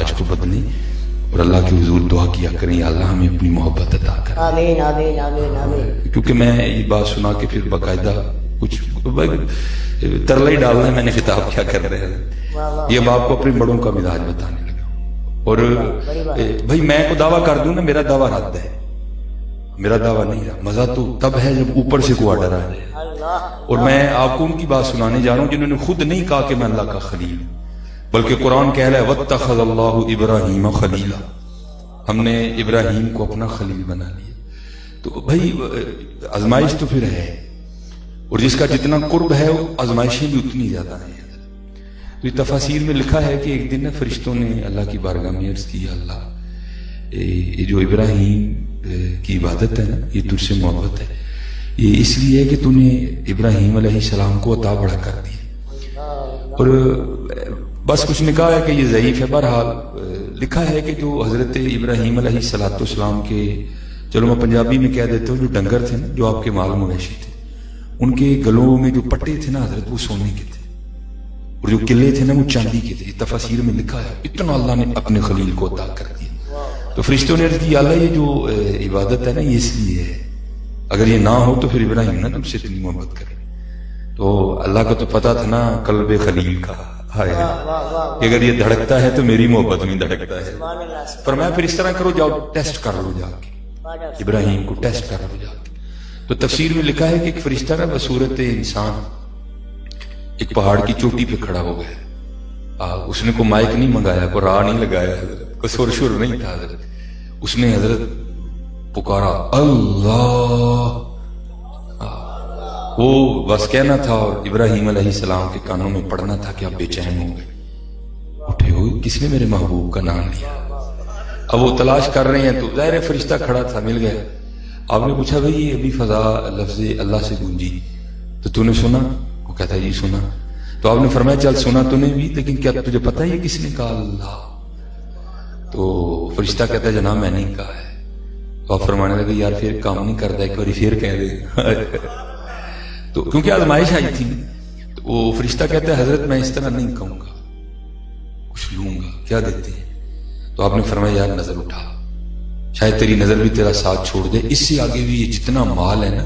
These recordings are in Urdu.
مزاج کو بدلیں اور اللہ کے حضور دعا کیا کریں یا اللہ ہمیں اپنی محبت عطا کر. آمین آمین آمین آمین. کیونکہ میں یہ بات سنا کے پھر باقاعدہ کچھ ترلا ہی ڈالنا ہے میں نے خطاب کیا کر رہے ہیں. یہ اب آپ کو اپنے بڑوں کا مزاج بتانے لگا. اور بھائی میں کو دعویٰ کر دوں نا میرا دعویٰ رد ہے, میرا دعویٰ نہیں رہا. مزہ تو تب ہے جب اوپر سے کوئی آرڈر آ جائے. اور میں آپ کو ان کی بات سنانے جا رہا ہوں جنہوں نے خود نہیں کہا کہ میں اللہ کا خلیل ہوں, بلکہ قرآن کہہ رہا ہے وَاتَّخَذَ اللَّهُ إِبْرَاهِيمَ خَلِيلًا, ہم نے ابراہیم کو اپنا خلیل بنا لیا. تو بھائی آزمائش تو پھر ہے, اور جس کا جتنا قرب ہے وہ آزمائشیں بھی اتنی زیادہ ہیں. تو تفاسیر میں لکھا ہے کہ ایک دن نا فرشتوں نے اللہ کی بارگاہ میں عرض کی, اللہ یہ جو ابراہیم کی عبادت ہے نا یہ تجھ سے محبت ہے, یہ اس لیے ہے کہ تو نے ابراہیم علیہ السلام کو عطا بڑھا کر دیا. اور بس کچھ نے کہا ہے کہ یہ ضعیف ہے. بہرحال لکھا ہے کہ جو حضرت ابراہیم علیہ السلام کے, چلو میں پنجابی میں کہہ دیتا ہوں, جو ڈنگر تھے نا جو آپ کے مال مویشی تھے, ان کے گلوں میں جو پٹے تھے نا حضرت وہ سونے کے تھے, اور جو قلعے تھے نا وہ چاندی کے تھے. تفاسیر میں لکھا ہے اتنا اللہ نے اپنے خلیل کو عطا کر دیا. تو فرشتوں نے عرض کی اللہ یہ جو عبادت ہے نا یہ اس لیے ہے, اگر یہ نہ ہو تو پھر ابراہیم نہ تم سے اتنی محبت کرے. تو اللہ کا تو پتا تھا نا قلب خلیل کا کہ اگر یہ دھڑکتا ہے تو میری محبت میں دھڑکتا ہے. فرمایا پھر اس طرح کرو, جاؤ ٹیسٹ کر لو جا کے, ابراہیم کو ٹیسٹ کر لو جا کے. تو تفسیر میں لکھا ہے کہ ایک فرشتہ نا بصورت انسان ایک پہاڑ کی چوٹی پہ کھڑا ہو گیا. اس نے کوئی مائک نہیں منگایا, کوئی راہ نہیں لگایا حضرت, کوئی سر شر نہیں تھا حضرت. اس نے حضرت پکارا اللہ, وہ بس کہنا تھا, اور ابراہیم علیہ السلام کے کانوں میں پڑھنا تھا کہ آپ بے چین ہو گئے, اٹھے ہوئے کس نے میرے محبوب کا نام لیا. اب وہ تلاش کر رہے ہیں تو ظاہر فرشتہ کھڑا تھا, مل گیا. آپ نے پوچھا بھائی یہ ابھی فضا لفظ اللہ سے گونجی تو تو نے سنا؟ وہ کہتا ہے جی سنا. تو آپ نے فرمایا چل سنا تو نے بھی, لیکن کیا تجھے پتہ ہے کس نے کہا اللہ؟ تو فرشتہ کہتا ہے جناب میں نہیں کہا ہے. تو آپ فرمانے لگے یار پھر کام نہیں کرتا, ایک بار پھر کہہ دے. تو کیونکہ آزمائش آئی تھی, تو وہ فرشتہ کہتا ہے حضرت میں اس طرح نہیں کہوں گا, کچھ لوں گا, کیا دیتے ہیں؟ تو آپ نے فرمایا یار نظر اٹھا, شاید تیری نظر بھی تیرا ساتھ چھوڑ دے. اس سے آگے بھی یہ جتنا مال ہے نا,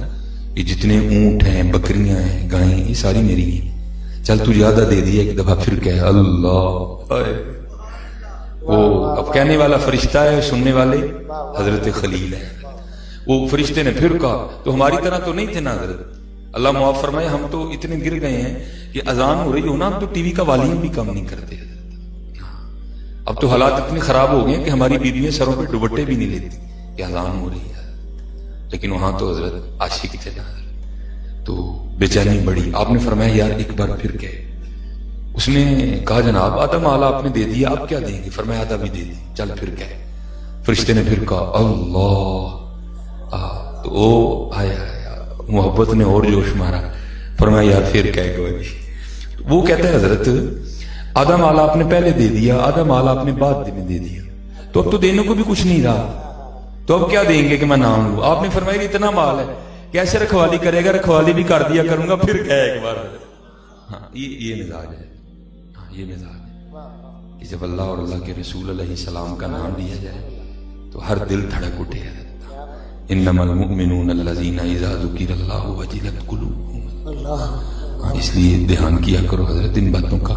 یہ جتنے اونٹ ہیں, بکریاں ہیں, گائیں, یہ ساری میری ہیں. چل تو زیادہ دے دیا, ایک دفعہ پھر کہے اللہ. وہ اب کہنے والا فرشتہ ہے, سننے والے حضرت خلیل ہے. وہ فرشتے نے پھر کہا تو ہماری طرح تو نہیں تھے نا حضرت, اللہ معاف فرمائے, ہم تو اتنے گر گئے ہیں کہ اذان ہو رہی ہو نا, ہم تو ٹی وی کا والیوم بھی کم نہیں کرتے. اب تو حالات اتنے خراب ہو گئے کہ ہماری بیویاں سروں پہ دوپٹے بھی نہیں لیتی کہ اذان ہو رہی ہے. لیکن وہاں تو حضرت عاشق تھے نا, تو بے چینی بڑی. آپ نے فرمایا یار ایک بار پھر کہے. اس نے کہا جناب آدھا مال آپ نے دے دیا, آپ کیا دیں گے؟ فرمایا آدھا بھی دے دی, چل پھر کہے. فرشتے نے پھر کہا اللہ. تو وہ آیا محبت نے اور جوش مارا, فرمایا یار پھر کہے کوئی. وہ کہتا ہے حضرت آدھا مال آپ نے پہلے دے دیا, آدھا مال آپ نے بعد میں دے دیا, تو اب تو دینے کو بھی کچھ نہیں رہا, تو اب کیا دیں گے کہ میں نام لوں؟ آپ نے فرمایا اتنا مال ہے کیسے رکھوالی کرے گا, رکھوالی بھی کر دیا کروں گا, پھر کہے ایک بار. ہاں یہ مزاج ہے, یہ مزاج ہے کہ جب اللہ اور اللہ کے رسول علیہ السلام کا نام لیا جائے تو ہر دل دھڑک اٹھے. انما المؤمنون الذین اذا ذکر اللہ وجلت قلوبہم. اس لیے دھیان کیا کرو حضرت ان باتوں کا,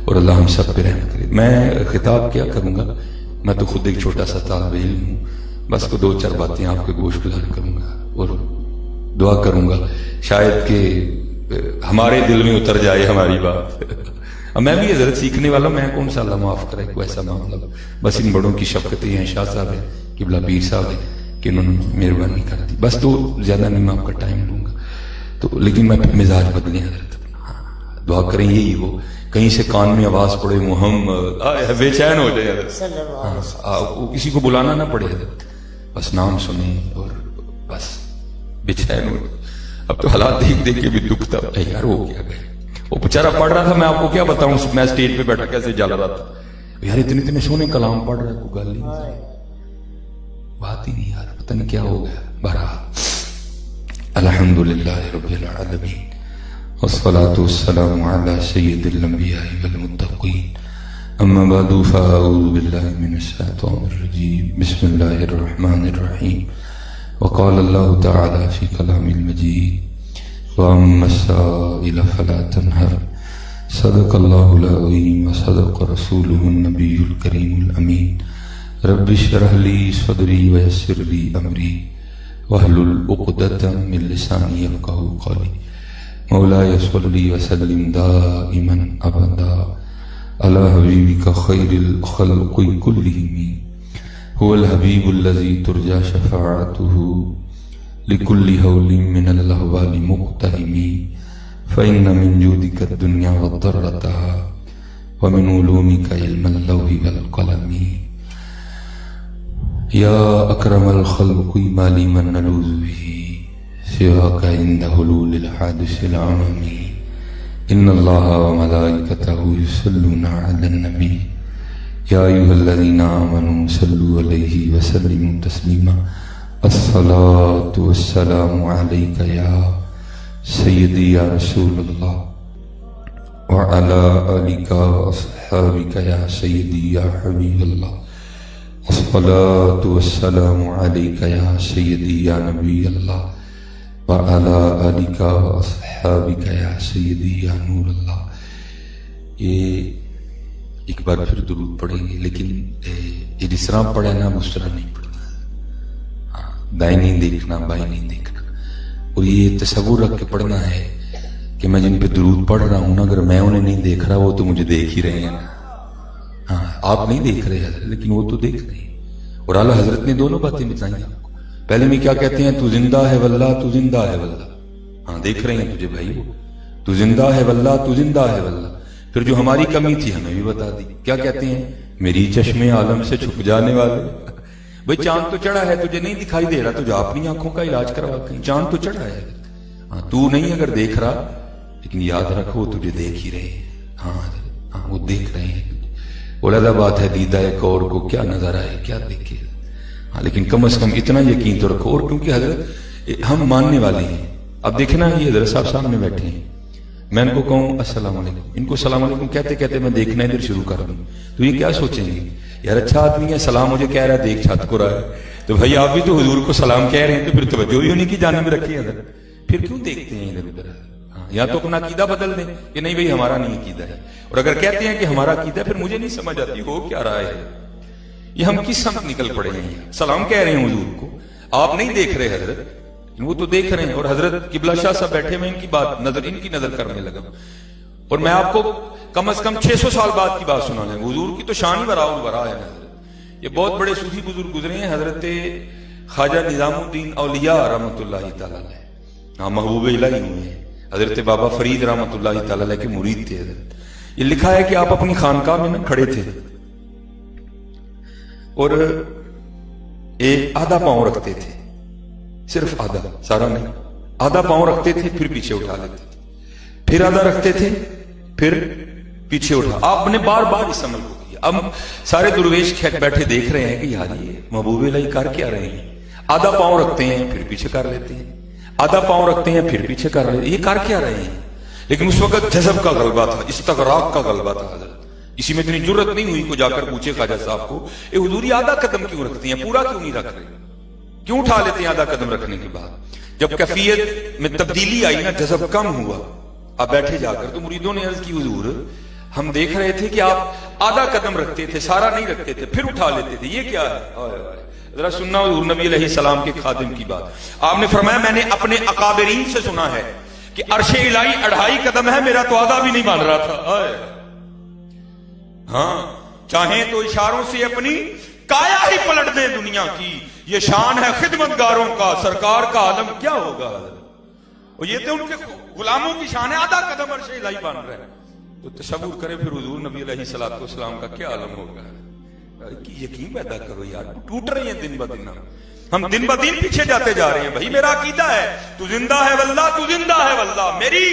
اور اللہ ہم سب پہ رحم کرے. میں خطاب کیا کروں گا, میں تو خود ایک چھوٹا سا طالب علم ہوں, بس کو 2-4 باتیں آپ کے گوش گزار کروں گا اور دعا کروں گا شاید کہ ہمارے دل میں اتر جائے ہماری بات. میں بھی حضرت سیکھنے والا, میں کون سا اللہ معاف کرے کوئی ایسا معاملہ. بس ان بڑوں کی شفقتیں ہیں, شاہ صاحب ہیں, قبلہ پیر صاحب ہیں, کہ انہوں نے مہربانی کر دی. بس تو زیادہ نہیں میں آپ کا ٹائم لوں گا, تو لیکن میں مزاج بدلیں حضرت. دعا کریں یہی ہو, کہیں سے کان میں آواز پڑے محمد, بے چین ہو جائے حضرت, کسی کو بلانا نہ پڑے حضرت, بس نام سنیں اور بس بے چین ہو. اب تو حالات دیکھ دیکھ کے بھی دکھتا ہے یار, وہ کیا گئے, وہ بیچارہ پڑھ رہا تھا, میں آپ کو کیا بتاؤں, میں اسٹیج پہ بیٹھا کیسے جل رہا تھا یار, اتنے سونے کلام پڑھ رہا ہے, کوئی گل نہیں, بات ہی نہیں یار, پتہ نہیں کیا ہو گیا. بہرحال الحمدللہ رب العالمین والصلاة والسلام على سید الانبیاء والمتقین أما بعد فأعوذ بالله من الشيطان الرجيم بسم الله الرحمن الرحيم وقال الله تعالى في كلام المجيد وأما السائل فلا تنهر صدق الله العظيم وصدق رسوله النبي الكريم الأمين رب اشرح لي صدري ويسر لي أمري واحلل عقدة من لساني يفقهوا قولي مولاي صل وسلم دائما أبدا على حبيبك خير الخلق كلهم هو الحبيب الذي ترجى شفاعته لكل هول من الأهوال مقتهم فإن من جودك الدنيا وضرتها ومن علومك علم اللوح والقلم يا أكرم الخلق ما لي من نلوذ به سواك عند حلول الحادث العمم إن الله وملائكته يصلون على النبي يا أيها الذين آمنوا صلوا عليه وسلموا تسليما الصلاة والسلام عليك يا سيدي يا رسول الله وعلى آلك وأصحابك يا سيدي يا حبيب الله الصلاة والسلام عليك يا سيدي يا نبي الله وعلى آلك وأصحابك يا سيدي يا نور اللہ. یہ ایک بار پھر درود پڑھیں گے لیکن یہ جس طرح پڑھا نا اس طرح نہیں پڑھنا. دائیں نہیں دیکھنا بائیں نہیں دیکھنا اور یہ تصور رکھ کے پڑھنا ہے کہ میں جن پہ درود پڑھ رہا ہوں نا اگر میں انہیں نہیں دیکھ رہا وہ تو مجھے دیکھ ہی رہے ہیں نا. ہاں آپ نہیں دیکھ رہے حضرت لیکن وہ تو دیکھ رہے ہیں. اور اعلیٰ حضرت نے دونوں باتیں بتائیں آپ کو. پہلے میں کیا کہتے ہیں تو زندہ ہے واللہ تو زندہ ہے واللہ. ہاں دیکھ رہے ہیں تجھے بھائی وہ تو زندہ ہے واللہ تو زندہ ہے واللہ. پھر جو ہماری کمی تھی ہمیں بھی بتا دی. کیا کہتے ہیں میری چشم عالم سے چھپ جانے والے. بھائی چاند تو چڑھا ہے تجھے نہیں دکھائی دے رہا تو جا اپنی آنکھوں کا علاج کروا کہیں. چاند تو چڑھا ہے ہاں تو نہیں اگر دیکھ رہا لیکن یاد رکھو وہ تجھے دیکھ ہی رہے ہیں. ہاں وہ دیکھ رہے ہیں. علیحدہ بات ہے دیدہ ایک اور کو کیا نظر آئے کیا دیکھے. ہاں لیکن کم از کم اتنا یقین تو رکھو. اور کیونکہ حضرت ہم ماننے والے ہیں. اب دیکھنا یہ حضرت صاحب سامنے بیٹھے ہیں میں ان کو کہوں السلام علیکم ان کو السلام علیکم کہتے کہتے میں دیکھنا ادھر شروع کر دوں تو یہ کیا سوچیں گے یار اچھا آدمی ہے سلام مجھے کہہ رہا ہے دیکھ چھت کو رہا ہے تو بھائی آپ بھی تو حضور کو سلام کہہ رہے ہیں تو پھر توجہ ہی انہیں کی جانب میں رکھیے حضرت. پھر کیوں دیکھتے ہیں ادھر ادھر. یا تو اپنا عقیدہ بدل دیں کہ نہیں بھائی ہمارا نہیں عقیدہ ہے. اور اگر کہتے ہیں کہ ہمارا عقیدہ ہے پھر مجھے نہیں سمجھ آتی ہو کیا رہا ہے. یہ ہم کس سمت نکل پڑے ہیں. سلام کہہ رہے ہیں حضور کو آپ نہیں دیکھ رہے حضرت وہ تو دیکھ رہے ہیں. اور حضرت قبلہ شاہ صاحب بیٹھے میں ان کی بات نظر ان کی نظر کرنے لگا اور میں آپ کو کم از کم 600 سال بعد کی بات سنا لیں. حضور کی تو شان ہی برا ہے حضرت. یہ بہت بڑے صوفی بزرگ گزرے ہیں حضرت خواجہ نظام الدین اولیاء رحمۃ اللہ تعالی علیہ. ہاں محبوب الہی ہوئے ہیں. حضرت بابا فرید رحمۃ اللہ تعالی علیہ کے مرید تھے حضرت. یہ لکھا ہے کہ آپ اپنی خانقاہ میں نا کھڑے تھے اور ایک آدھا پاؤں رکھتے تھے صرف آدھا سارا نہیں آدھا پاؤں رکھتے تھے پھر پیچھے اٹھا لیتے تھے پھر آدھا رکھتے تھے پھر پیچھے اٹھا. آپ نے بار بار اس عمل کو کیا. اب سارے درویش بیٹھے دیکھ رہے ہیں کہ یار یہ محبوب الہی کر کیا رہے ہیں. آدھا پاؤں رکھتے ہیں پھر پیچھے کر لیتے ہیں آدھا پاؤں رکھتے ہیں پھر پیچھے کر لیتے ہیں. یہ کر کیا رہے ہیں. لیکن اس وقت جذب کا غلبہ تھا استغراق کا غلبہ تھا حضرت. اسی میں اتنی جرت نہیں ہوئی کو جا کر پوچھے خواجہ صاحب کو اے حضور آدھا قدم کیوں رکھتی ہیں پورا کیوں نہیں رکھ رہے کیوں اٹھا لیتے ہیں آدھا قدم رکھنے کے بعد. جب کیفیت میں تبدیلی آئی نا جذب کم ہوا آپ بیٹھے جا کر تو مریدوں نے عرض کی حضور ہم دیکھ رہے تھے کہ آپ آدھا قدم رکھتے تھے سارا نہیں رکھتے تھے پھر اٹھا لیتے تھے یہ کیا ہے. ذرا سننا حضور نبی علیہ السلام کے خادم کی بات. آپ نے فرمایا میں نے اپنے اکابرین سے سنا ہے کہ عرش الہی 2.5 قدم ہے میرا تو آدھا بھی نہیں مان رہا تھا. ہاں چاہیں تو اشاروں سے اپنی کایا ہی پلٹ دیں دنیا کی یہ شان ہے خدمتگاروں کا سرکار کا عالم کیا ہوگا. اور یہ تو ان کے غلاموں کی شان ہے آدھا قدم عرش الہی بان رہے ہیں. تو تصور کرے پھر حضور نبی علیہ السلام کا کیا عالم ہوگا. یقین پیدا کرو یار ٹوٹ رہے ہیں دن بدن ہم دن بدن پیچھے جاتے جا رہے ہیں. بھائی میرا عقیدہ ہے تو زندہ ہے واللہ تو زندہ ہے واللہ. میری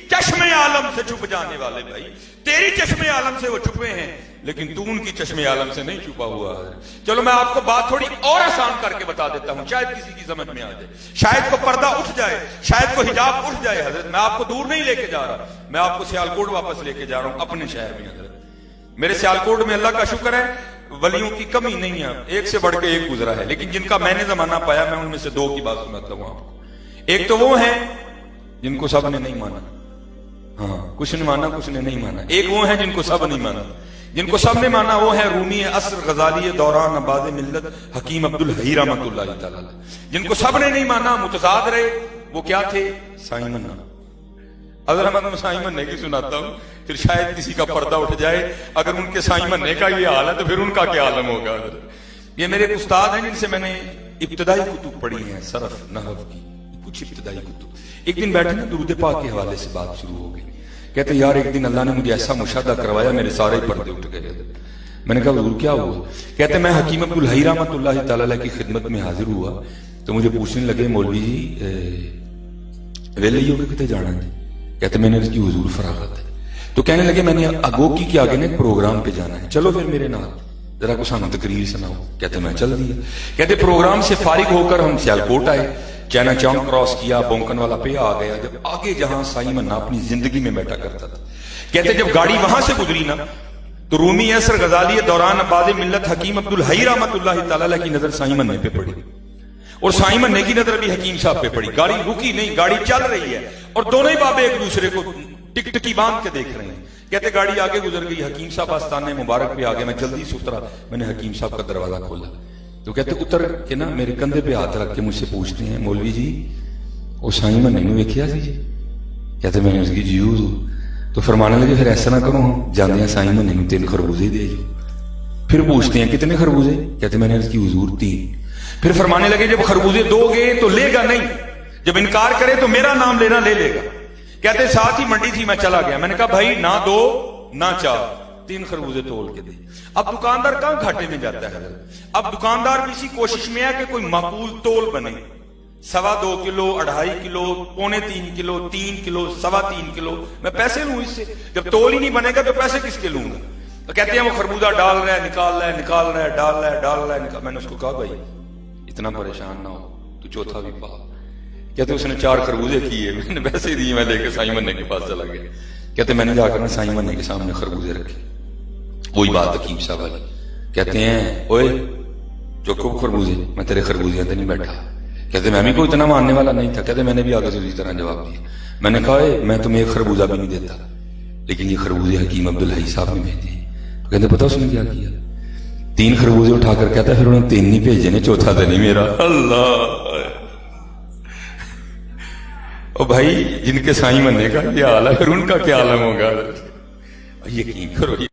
چشم عالم سے چھپ جانے والے بھائی تیری چشم عالم سے وہ چھپے ہیں لیکن تو ان کی چشم عالم سے نہیں چھپا ہوا ہے. چلو میں آپ کو بات تھوڑی اور آسان کر کے بتا دیتا ہوں شاید کسی کی سمجھ میں آ جائے شاید کو پردہ اٹھ جائے شاید کو حجاب اٹھ جائے. حضرت میں آپ کو دور نہیں لے کے جا رہا میں آپ کو سیالکوٹ واپس لے کے جا رہا ہوں اپنے شہر میں. حضرت میرے سیالکوٹ میں اللہ کا شکر ہے ولیوں کی کمی نہیں ہے، ایک سے بڑھ کے ایک گزرا ہے، لیکن جن کا میں نے زمانہ پایا میں ان میں سے دو کی بات سناتا ہوں آپ کو۔ ایک تو وہ ہیں جن کو سب نے نہیں مانا، ہاں کچھ نے مانا کچھ نے نہیں مانا۔ ایک وہ ہیں جن کو سب نہیں مانا، جن کو سب نے مانا وہ ہے رومی عصر غزالی دوران آباد ملت حکیم عبدالحی رحمۃ اللہ تعالی علیہ۔ جن کو سب نے نہیں مانا، متضاد رہے، وہ کیا تھے؟ سائیں منا۔ اگر میں سائیں مننے کی سناتا ہوں پھر شاید کسی کا پردہ اٹھ جائے، اگر ان کے سائیں مننے کا یہ حال ہے تو پھر ان کا کیا عالم ہوگا۔ یہ میرے استاد ہیں جن سے میں نے ابتدائی کتب پڑھی ہیں، صرف نحو کی کچھ ابتدائی کتب۔ ایک دن بیٹھے نا درود پاک کے حوالے سے بات شروع ہو گئی، کہتے یار ایک دن اللہ نے مجھے ایسا مشاہدہ کروایا میرے سارے پردے اٹھ گئے۔ میں نے کہا حضور کیا ہوا؟ کہتے میں حکیم عبدالحی رحمۃ اللہ تعالی علیہ کی خدمت میں حاضر ہوا تو مجھے پوچھنے لگے مولوی جی ویلے ہی ہو کے کتے جانا ہے؟ کہتے میں نے اس کی حضور فراغت ہے۔ تو کہنے لگے میں نے اگوکی کے آگے نے پروگرام پہ جانا ہے، چلو پھر میرے نال ذرا کچھ ہم تقریر سناؤ۔ کہتے میں چل دیا۔ کہتے پروگرام سے فارغ ہو کر ہم سیالکوٹ آئے، چائنا چوک کراس کیا، بونکن والا پہ آ گیا، جب آگے جہاں سائیں منا اپنی زندگی میں بیٹھا کرتا تھا، کہتے جب گاڑی وہاں سے گزری نا تو رومی عصر غزالی دوران آباد ملت حکیم عبدالحی رحمۃ اللہ تعالی علیہ کی نظر سائیں مننے پہ پڑی اور سائیں مننے کی نظر بھی حکیم صاحب پہ پڑی۔ گاڑی رکی نہیں، گاڑی چل رہی ہے اور دونوں ہی بابے ایک دوسرے کو ٹک ٹکی باندھ کے دیکھ رہے ہیں۔ کہتے گاڑی آگے گزر گئی، حکیم صاحب آستانے مبارک پہ آ گئے، میں جلدی سے اترا، میں نے حکیم صاحب کا دروازہ کھولا تو کہتے اتر کے نا میرے کندھے پہ ہاتھ رکھ کے مجھ سے پوچھتے ہیں مولوی جی وہ سائیں مننے نو ویکھیا سی جی؟ کہتے میں نے اس کی جی تو فرمانے لگے پھر ایسا نہ کرو جاندے ہیں سائیں مننے نو 3 خربوزے دے جو۔ پھر پوچھتے ہیں کتنے خربوزے؟ کہتے میں نے اس کی حضور 3۔ پھر فرمانے لگے جب خربوزے دو گے تو لے گا نہیں، جب انکار کرے تو میرا نام لینا لے لے گا۔ کہتے ساتھ ہی منڈی تھی میں چلا گیا، میں نے کہا بھائی نہ 2 نہ 4، 3 خربوزے تول کے دے۔ اب دکاندار کہاں گھاٹے میں جاتا ہے؟ اب دکاندار بھی اسی کوشش میں ہے کہ کوئی معقول تول بنے، 2.25 کلو، 2.5 کلو، 2.25 کلو، 3 کلو، 3.25 کلو، میں پیسے لوں اس سے؟ جب تول ہی نہیں بنے گا تو پیسے کس کے لوں گا؟ تو کہتے ہیں وہ خربوزہ ڈال رہا ہے نکال رہا ہے نکال رہا ہے ڈال رہا ہے ڈال رہا ہے۔ میں نے اس کو کہا بھائی اتنا پریشان نہ ہو، تو چوتھا بھی پا۔ کہتے اس نے 4 خربوزے کیے، میں نے پیسے دیے، میں لے کے سائیں مننے کے پاس چلا گیا۔ کہتے میں نے جا کر سائیں مننے کے سامنے خربوزے رکھے، وہی بات حکیم صاحب والی۔ کہتے ہیں اوئے چوکو خربوزے، میں تیرے خربوزے تے نہیں بیٹھا۔ کہتے میں بھی کوئی اتنا ماننے والا نہیں تھا۔ کہتے میں نے بھی آگے سے اسی طرح جواب دیا، میں نے کہا میں تمہیں ایک خربوزہ بھی نہیں دیتا، لیکن یہ خربوزے حکیم عبدالحی صاحب نے بھیجے ہیں۔ تو کہتے پتا اس نے کیا کیا؟ 3 خربوزے اٹھا کر کہتا ہے پھر انہیں 3 نہیں بھیجے نے، چوتھا تو نہیں میرا۔ اللہ او بھائی جن کے سائیں مننے کا یہ حال ہے پھر ان کا کیا عالم ہوگا؟ یقین کرو